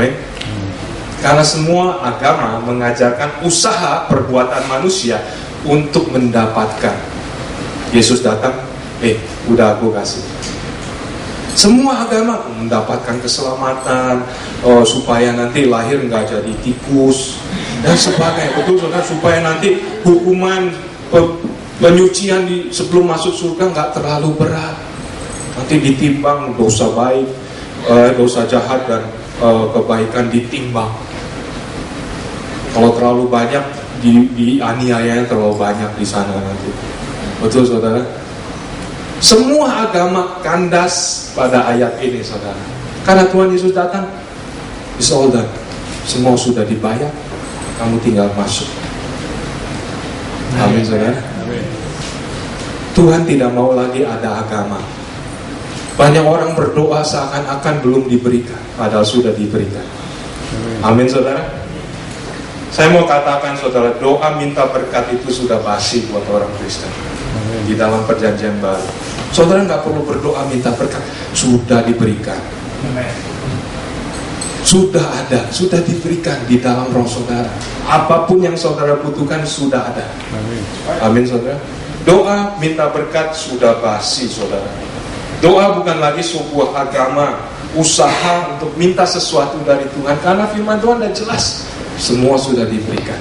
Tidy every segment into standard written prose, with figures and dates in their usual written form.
Amin. Karena semua agama mengajarkan usaha perbuatan manusia untuk mendapatkan. Yesus datang, udah aku kasih. Semua agama mendapatkan keselamatan, supaya nanti lahir nggak jadi tikus dan sebagainya. Betul saudara, supaya nanti hukuman penyucian sebelum masuk surga nggak terlalu berat. Nanti ditimbang dosa baik, dosa jahat dan kebaikan ditimbang. Kalau terlalu banyak dianiaya terlalu banyak di sana nanti. Betul saudara. Semua agama kandas pada ayat ini saudara. Karena Tuhan Yesus datang, it's all done. Semua sudah dibayar, kamu tinggal masuk. Amin saudara. Tuhan tidak mau lagi ada agama. Banyak orang berdoa seakan-akan belum diberikan, padahal sudah diberikan. Amin saudara. Saya mau katakan saudara, doa minta berkat itu sudah basi buat orang Kristen di dalam perjanjian baru. Saudara nggak perlu berdoa minta berkat, sudah diberikan. Sudah ada, sudah diberikan di dalam roh saudara. Apapun yang saudara butuhkan sudah ada. Amin saudara. Doa minta berkat sudah basi saudara. Doa bukan lagi sebuah agama, usaha untuk minta sesuatu dari Tuhan. Karena firman Tuhan sudah jelas, semua sudah diberikan.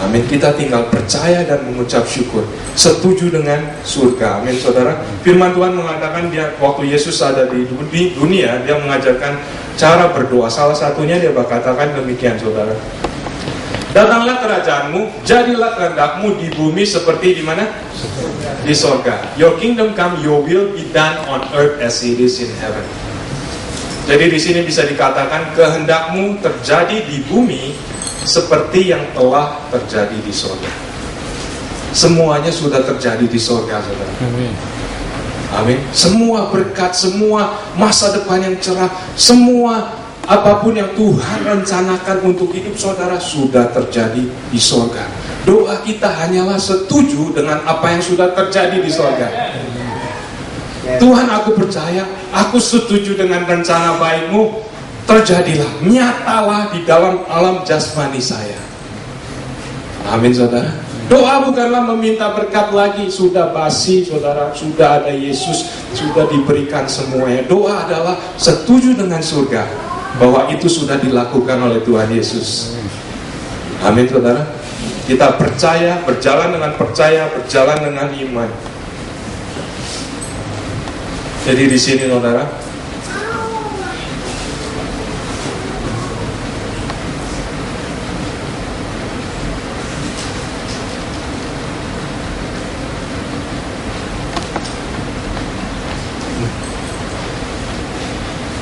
Amin. Kita tinggal percaya dan mengucap syukur, setuju dengan surga. Amin saudara. Firman Tuhan mengatakan dia waktu Yesus ada di dunia, dia mengajarkan cara berdoa. Salah satunya dia berkatakan demikian saudara. Datanglah kerajaanmu, jadilah kehendakmu di bumi seperti di mana? Di sorga. Your kingdom come, your will be done on earth as it is in heaven. Jadi di sini bisa dikatakan kehendakmu terjadi di bumi seperti yang telah terjadi di sorga. Semuanya sudah terjadi di sorga saudara. Amin. Amin. Semua berkat, semua masa depan yang cerah, semua apapun yang Tuhan rencanakan untuk hidup saudara sudah terjadi di sorga. Doa kita hanyalah setuju dengan apa yang sudah terjadi di sorga. Tuhan, aku percaya, aku setuju dengan rencana baik-Mu. Terjadilah, nyatalah di dalam alam jasmani saya. Amin saudara. Doa bukanlah meminta berkat lagi, sudah basi saudara, sudah ada Yesus, sudah diberikan semuanya. Doa adalah setuju dengan surga, bahwa itu sudah dilakukan oleh Tuhan Yesus. Amin saudara. Kita percaya, berjalan dengan iman. Jadi di sini saudara,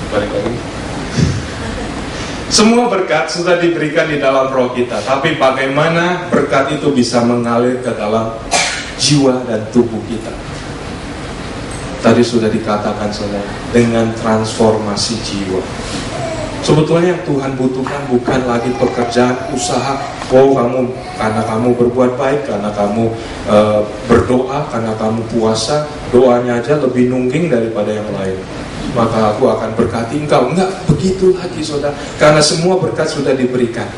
balik lagi. Semua berkat sudah diberikan di dalam roh kita, tapi bagaimana berkat itu bisa mengalir ke dalam jiwa dan tubuh kita? Tadi sudah dikatakan saudara, dengan transformasi jiwa. Sebetulnya yang Tuhan butuhkan bukan lagi pekerjaan, usaha. Karena kamu berbuat baik, karena kamu berdoa, karena kamu puasa, doanya aja lebih nungging daripada yang lain, maka aku akan berkati engkau. Enggak begitu lagi saudara, karena semua berkat sudah diberikan.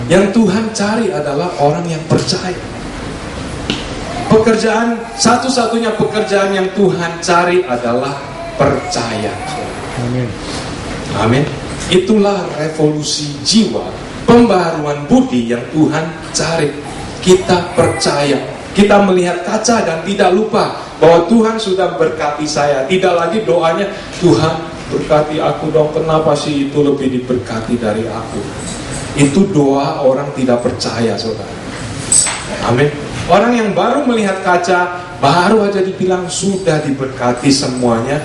Yang Tuhan cari adalah orang yang percaya. Pekerjaan, satu-satunya pekerjaan yang Tuhan cari adalah percaya. Amin. Amin. Itulah revolusi jiwa, pembaharuan budi yang Tuhan cari. Kita percaya, kita melihat kaca dan tidak lupa bahwa Tuhan sudah berkati saya. Tidak lagi doanya, Tuhan berkati aku dong, kenapa sih itu lebih diberkati dari aku? Itu doa orang tidak percaya saudara. Amin. Orang yang baru melihat kaca, baru aja dibilang sudah diberkati semuanya,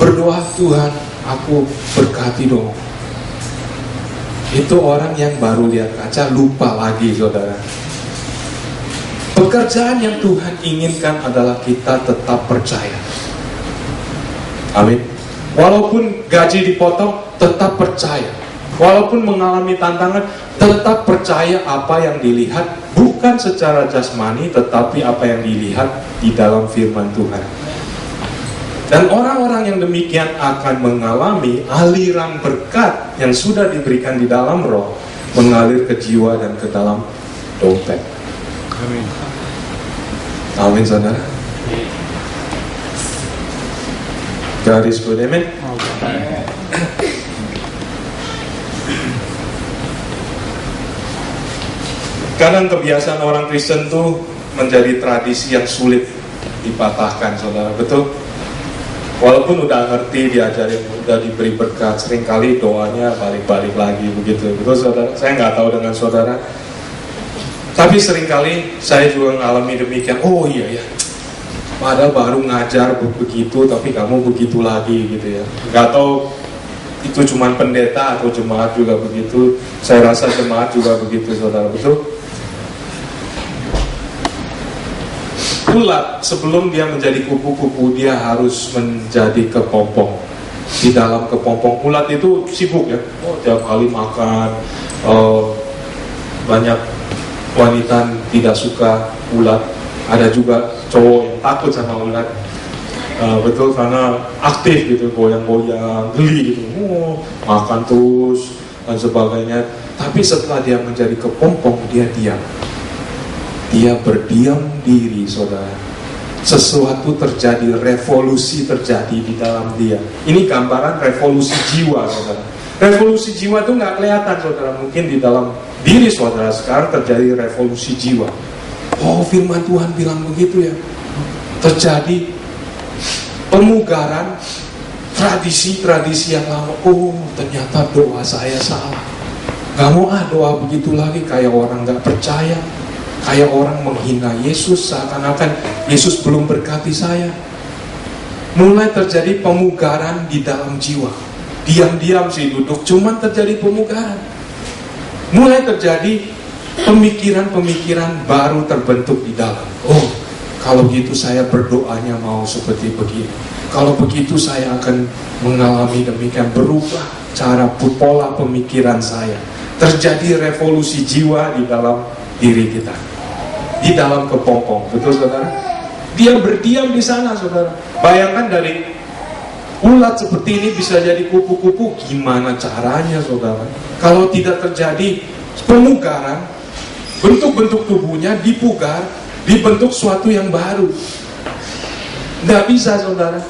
berdoa, Tuhan aku berkati dong. Itu orang yang baru lihat kaca, lupa lagi saudara. Pekerjaan yang Tuhan inginkan adalah kita tetap percaya. Amin. Walaupun gaji dipotong, tetap percaya. Walaupun mengalami tantangan, tetap percaya apa yang dilihat, bukan secara jasmani, tetapi apa yang dilihat di dalam firman Tuhan. Dan orang-orang yang demikian akan mengalami aliran berkat yang sudah diberikan di dalam roh mengalir ke jiwa dan ke dalam dompet. Amin. Amin, saudara. God is good, amen. Kadang kebiasaan orang Kristen tuh menjadi tradisi yang sulit dipatahkan, saudara. Betul? Walaupun udah ngerti, diajarin, udah diberi berkat, seringkali doanya balik-balik lagi begitu. Betul, saudara? Saya nggak tahu dengan saudara, tapi seringkali saya juga mengalami demikian. Oh iya ya, padahal baru ngajar begitu, tapi kamu begitu lagi gitu ya. Nggak tahu itu cuma pendeta atau jemaat juga begitu. Saya rasa jemaat juga begitu, saudara. Betul? Ulat sebelum dia menjadi kupu-kupu, dia harus menjadi kepompong. Di dalam kepompong, ulat itu sibuk ya. Oh, tiap kali makan. Banyak wanita tidak suka ulat. Ada juga cowok yang takut sama ulat. Betul, karena aktif gitu, goyang-goyang, geli gitu. Makan terus dan sebagainya. Tapi setelah dia menjadi kepompong, dia diam. Dia berdiam diri, saudara. Sesuatu terjadi, revolusi terjadi di dalam dia. Ini gambaran revolusi jiwa, saudara. Revolusi jiwa itu nggak kelihatan, saudara. Mungkin di dalam diri saudara sekarang terjadi revolusi jiwa. Oh, firman Tuhan bilang begitu ya. Terjadi pemugaran tradisi-tradisi yang lama. Oh, ternyata doa saya salah. Gak mau doa begitu lagi, kayak orang gak percaya. Kayak orang menghina Yesus, seakan-akan Yesus belum berkati saya. Mulai terjadi pemugaran di dalam jiwa. Diam-diam sih duduk, cuman terjadi pemugaran. Mulai terjadi pemikiran-pemikiran baru terbentuk di dalam. Oh, kalau gitu saya berdoanya mau seperti begini. Kalau begitu saya akan mengalami demikian, berubah cara pola pemikiran saya. Terjadi revolusi jiwa di dalam diri kita, di dalam kepompong. Betul, saudara? Dia berdiam di sana, saudara. Bayangkan dari ulat seperti ini bisa jadi kupu-kupu, gimana caranya, saudara? Kalau tidak terjadi pemugaran, bentuk-bentuk tubuhnya dipugar, dibentuk suatu yang baru. Nggak bisa, saudara.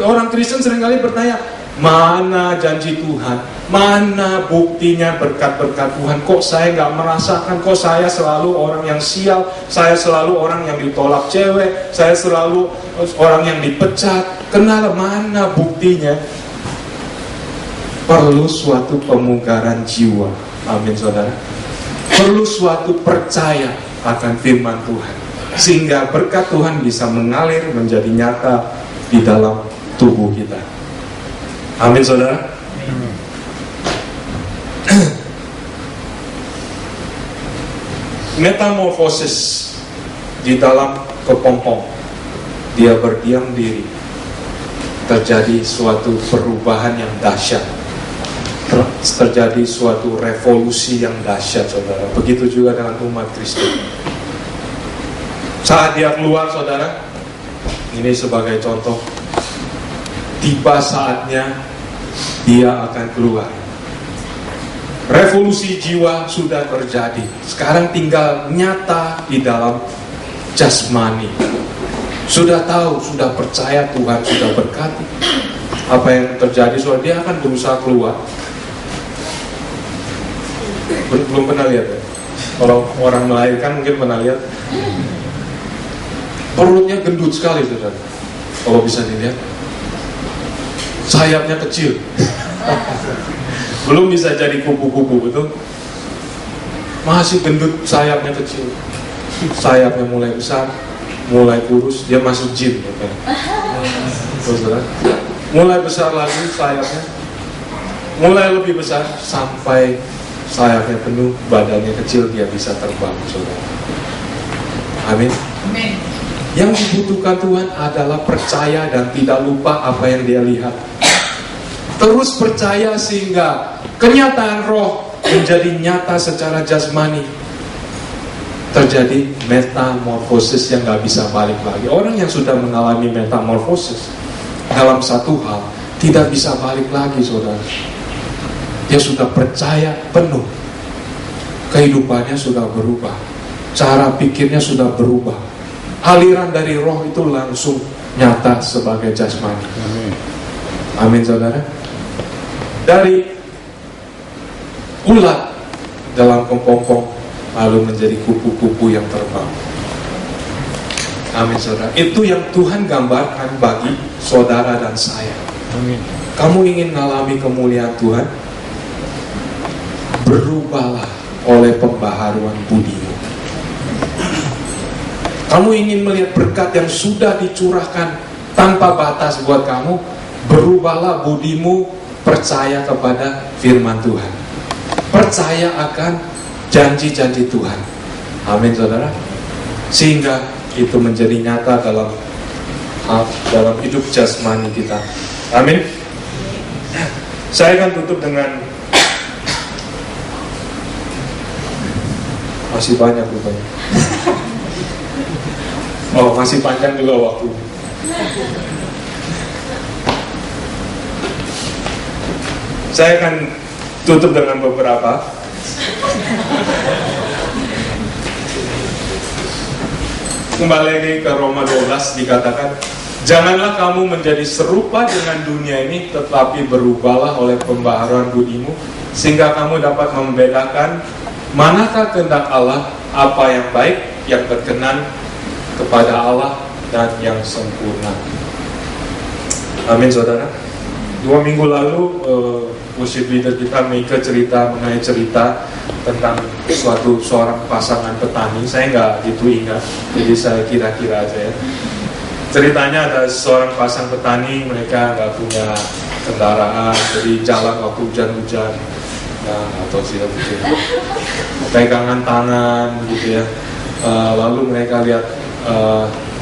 Orang Kristen seringkali bertanya, mana janji Tuhan? Mana buktinya berkat-berkat Tuhan? Kok saya nggak merasakan? Kok saya selalu orang yang sial? Saya selalu orang yang ditolak cewek? Saya selalu orang yang dipecat? Kenapa? Mana buktinya? Perlu suatu pemugaran jiwa. Amin, saudara. Perlu suatu percaya akan firman Tuhan, sehingga berkat Tuhan bisa mengalir menjadi nyata di dalam tubuh kita. Amin, saudara. Metamorfosis di dalam kepompong, dia berdiam diri, terjadi suatu perubahan yang dahsyat, terjadi suatu revolusi yang dahsyat, saudara. Begitu juga dengan umat Kristen. Saat dia keluar, saudara, ini sebagai contoh, tiba saatnya dia akan keluar. Revolusi jiwa sudah terjadi. Sekarang tinggal nyata di dalam jasmani. Sudah tahu, sudah percaya Tuhan sudah berkati. Apa yang terjadi, saudara, dia akan berusaha keluar. Belum pernah lihat ya? Kalau orang melahirkan mungkin pernah lihat. Perutnya gendut sekali, saudara. Kalau bisa dilihat. Sayapnya kecil. Belum bisa jadi kupu-kupu, betul? Masih gendut, sayapnya kecil. Sayapnya mulai besar, mulai kurus, dia masuk gym, gitu. Saudara. Mulai besar lagi sayapnya, mulai lebih besar sampai sayapnya penuh, badannya kecil, dia bisa terbang, saudara. Amin. Amin. Yang dibutuhkan Tuhan adalah percaya dan tidak lupa apa yang dia lihat. Terus percaya sehingga kenyataan roh menjadi nyata secara jasmani. Terjadi metamorfosis yang gak bisa balik lagi. Orang yang sudah mengalami metamorfosis, dalam satu hal tidak bisa balik lagi, saudara. Dia sudah percaya penuh, kehidupannya sudah berubah, cara pikirnya sudah berubah, aliran dari roh itu langsung nyata sebagai jasmani. Amin, saudara. Dari ulat dalam kepompong lalu menjadi kupu-kupu yang terbang. Amin, saudara. Itu yang Tuhan gambarkan bagi saudara dan saya. Amin. Kamu ingin mengalami kemuliaan Tuhan? Berubahlah oleh pembaharuan budimu. Kamu ingin melihat berkat yang sudah dicurahkan tanpa batas buat kamu? Berubahlah budimu, percaya kepada firman Tuhan, percaya akan janji-janji Tuhan. Amin, saudara. Sehingga itu menjadi nyata dalam hidup jasmani kita. Amin. Saya akan tutup dengan, masih banyak rupanya. Oh, masih panjang juga waktu. Saya akan tutup dengan beberapa. Kembali lagi ke Roma 12, dikatakan, janganlah kamu menjadi serupa dengan dunia ini, tetapi berubahlah oleh pembaharuan budimu, sehingga kamu dapat membedakan manakah kehendak Allah, apa yang baik, yang berkenan kepada Allah, dan yang sempurna. Amin, saudara. 2 minggu lalu worship leader kita Mika mengenai cerita tentang seorang pasangan petani. Saya nggak gitu ingat, jadi saya kira-kira aja ya. Ceritanya ada seorang pasang petani, mereka nggak punya kendaraan, jadi jalan waktu hujan-hujan, atau siapa gitu, pegangan tangan gitu ya. Lalu mereka lihat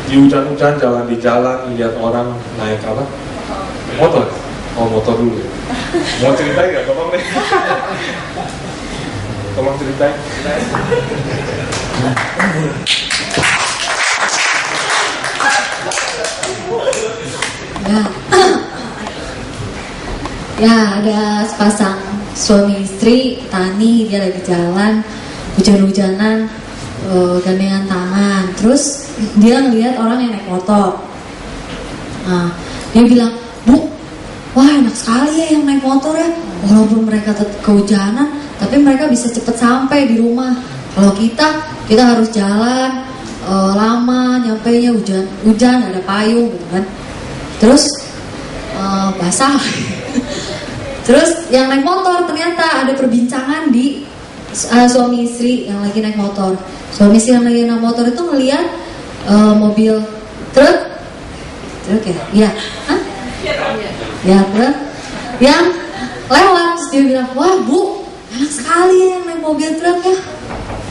di hujan-hujan, jalan di jalan, lihat orang naik apa? Motor. Oh, motor dulu ya. Mau ceritain gak? Tolong deh. Tolong ceritain. Ya, ada sepasang suami istri tani, dia lagi jalan hujan-hujanan, gandengan tangan. Terus dia ngeliat orang yang naik motor. Nah, dia bilang, "Bu, wah enak sekali ya yang naik motor ya. Walaupun mereka kehujanan, tapi mereka bisa cepat sampai di rumah. Kalau kita harus jalan lama, nyampainya hujan ada payung gitu kan. Terus basah." Terus yang naik motor ternyata ada perbincangan di suami istri yang lagi naik motor. Suami istri yang lagi naik motor itu ngeliat mobil truk ya? Iya. Hah? Ya, truk yang lewat. Terus dia bilang, "Wah Bu, enak sekali yang naik mobil truk ya.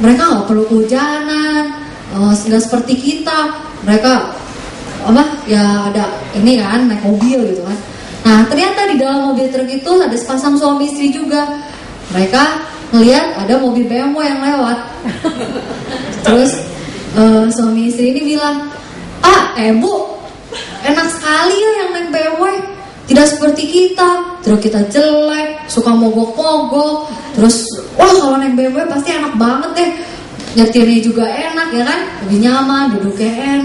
Mereka nggak perlu kehujanan, nggak seperti kita. Mereka ya ada ini kan naik mobil gitu kan." Nah, ternyata di dalam mobil truk itu ada sepasang suami istri juga. Mereka ngelihat ada mobil BMW yang lewat. Terus suami istri ini bilang, Bu, enak sekali ya yang naik BMW. Tidak seperti kita, terus kita jelek, suka mogok-mogok. Terus, wah kalau naik BMW pasti enak banget deh. Nyetirnya juga enak ya kan, lebih nyaman, duduknya enak.